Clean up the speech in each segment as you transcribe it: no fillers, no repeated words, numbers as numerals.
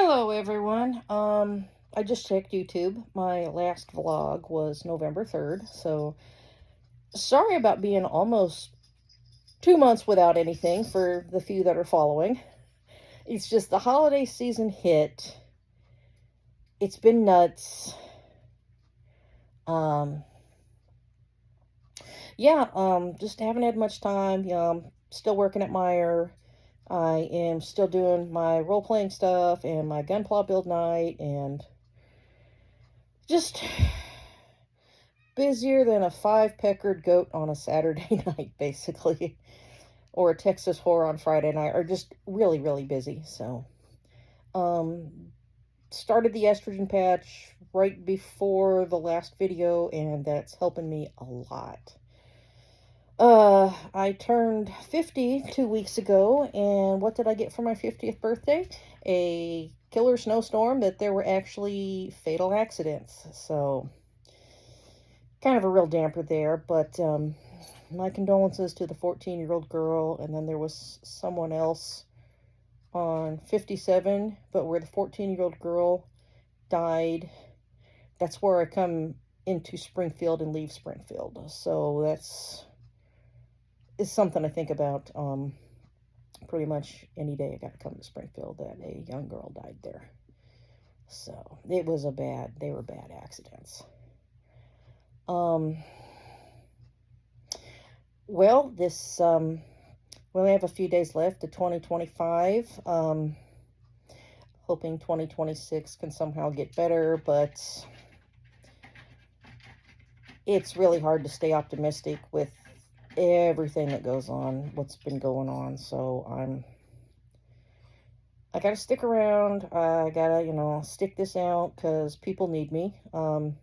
Hello everyone. I just checked YouTube. My last vlog was November 3rd, so sorry about being almost 2 months without anything for the few that are following. It's just the holiday season hit. It's been nuts. Um, just haven't had much time. Still working at Meyer. I am still doing my role-playing stuff and my Gunpla build night and just busier than a five-peckered goat on a Saturday night, basically, or a Texas whore on Friday night, or just really, really busy. So, um, started the estrogen patch right before the last video, and that's helping me a lot. I turned 50 2 weeks ago, and what did I get for my 50th birthday? A killer snowstorm that there were actually fatal accidents. So, kind of a real damper there, but my condolences to the 14-year-old girl, and then there was someone else on 57, but where the 14-year-old girl died, that's where I come into Springfield and leave Springfield. So that's is something I think about pretty much any day I got to come to Springfield that a young girl died there. So they were bad accidents. Um, Well, we only have a few days left to 2025. Hoping 2026 can somehow get better, but it's really hard to stay optimistic with everything that goes on, what's been going on. So I gotta stick around. I gotta, stick this out because people need me. I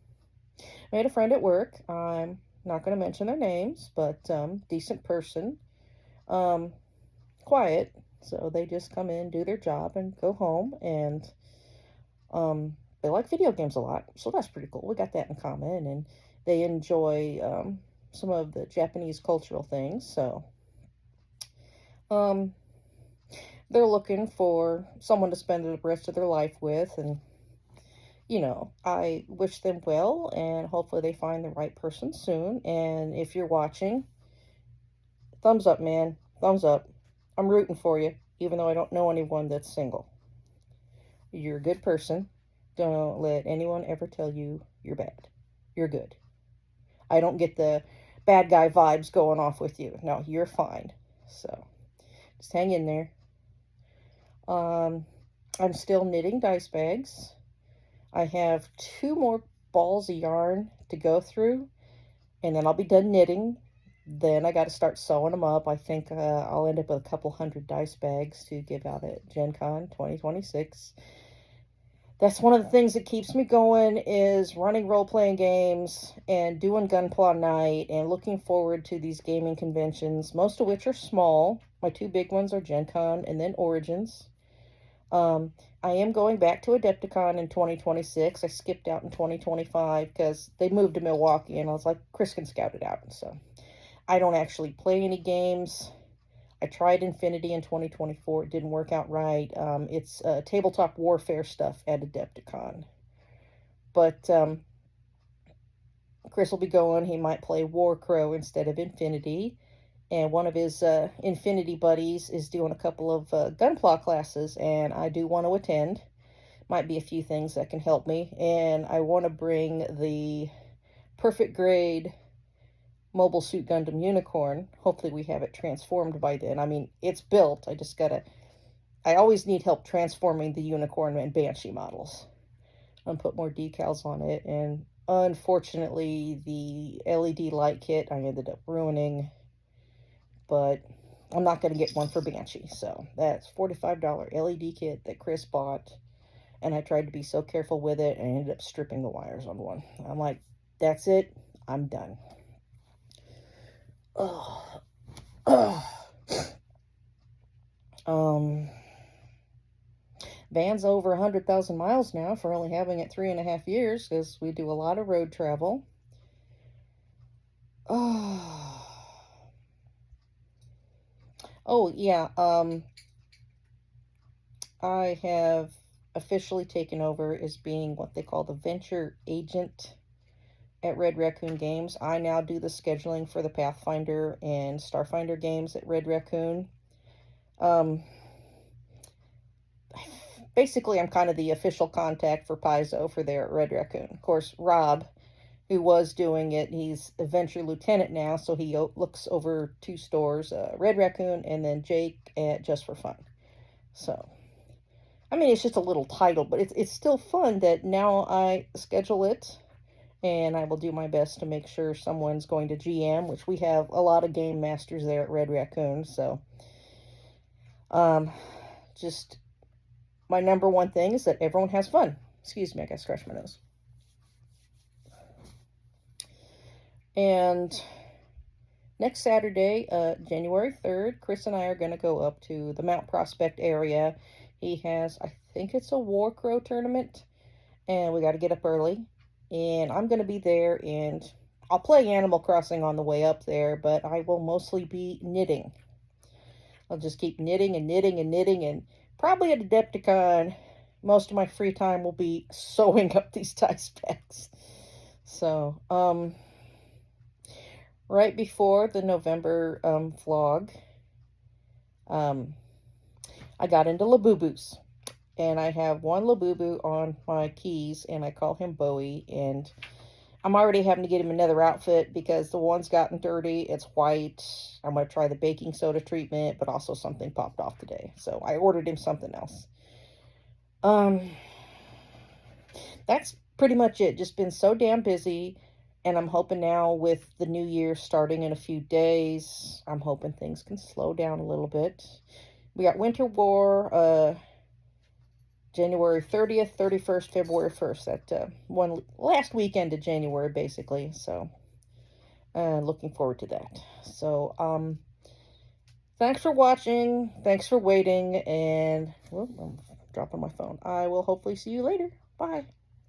had a friend at work. I'm not gonna mention their names, but decent person. Um, Quiet. So they just come in, do their job, and go home. And they like video games a lot, so that's pretty cool. We got that in common, and they enjoy some of the Japanese cultural things. So um, they're looking for someone to spend the rest of their life with, and I wish them well, and hopefully they find the right person soon. And if you're watching, thumbs up, man. Thumbs up. I'm rooting for you, even though I don't know anyone that's single. You're a good person. Don't let anyone ever tell you you're bad. You're good. I don't get the bad guy vibes going off with you. No, you're fine. So just hang in there. Um, I'm still knitting dice bags. I have two more balls of yarn to go through, and then I'll be done knitting. Then I got to start sewing them up. I think I'll end up with a couple hundred dice bags to give out at Gen Con 2026. That's one of the things that keeps me going is running role-playing games and doing Gunpla Night and looking forward to these gaming conventions, most of which are small. My two big ones are Gen Con and then Origins. Um, I am going back to Adepticon in 2026. I skipped out in 2025 because they moved to Milwaukee, and I was like, Chris can scout it out. So I don't actually play any games. I tried Infinity in 2024. It didn't work out right. It's tabletop warfare stuff at Adepticon. But Chris will be going. He might play Warcrow instead of Infinity. And one of his Infinity buddies is doing a couple of Gunpla classes, and I do want to attend. Might be a few things that can help me. And I want to bring the Perfect Grade Mobile Suit Gundam Unicorn. Hopefully we have it transformed by then. I mean, it's built. I always need help transforming the Unicorn and Banshee models. I'm put more decals on it, and unfortunately the LED light kit I ended up ruining, but I'm not going to get one for Banshee. So that's $45 LED kit that Chris bought, and I tried to be so careful with it and ended up stripping the wires on one. I'm like, that's it. I'm done. Oh, oh. Um, Van's over 100,000 miles now for only having it 3.5 years because we do a lot of road travel. Oh, oh yeah. I have officially taken over as being what they call the venture agent at Red Raccoon Games. I now do the scheduling for the Pathfinder and Starfinder games at Red Raccoon. Basically, I'm kind of the official contact for Paizo for there at Red Raccoon. Of course, Rob, who was doing it, he's a venture lieutenant now, so he looks over 2 stores, Red Raccoon and then Jake at Just for Fun. So, I mean, it's just a little title, but it's still fun that now I schedule it, and I will do my best to make sure someone's going to GM, which we have a lot of game masters there at Red Raccoon, so just my number one thing is that everyone has fun. Excuse me, I gotta scratch my nose. And next Saturday, January 3rd, Chris and I are going to go up to the Mount Prospect area. He has, I think it's a Warcrow tournament, and we got to get up early. And I'm going to be there, and I'll play Animal Crossing on the way up there, but I will mostly be knitting. I'll just keep knitting and knitting and knitting, and probably at Adepticon, most of my free time will be sewing up these dice packs. So, right before the November vlog, I got into Labubus, and I have one Labubu on my keys, and I call him Bowie, and I'm already having to get him another outfit because the one's gotten dirty. It's white. I'm going to try the baking soda treatment, but also something popped off today, so I ordered him something else. That's pretty much it. Just been so damn busy. And I'm hoping now with the new year starting in a few days, I'm hoping things can slow down a little bit. We got Winter War, January 30th, 31st, February 1st. That one last weekend of January, basically. So, looking forward to that. So, thanks for watching. Thanks for waiting. And, well, I'm dropping my phone. I will hopefully see you later. Bye.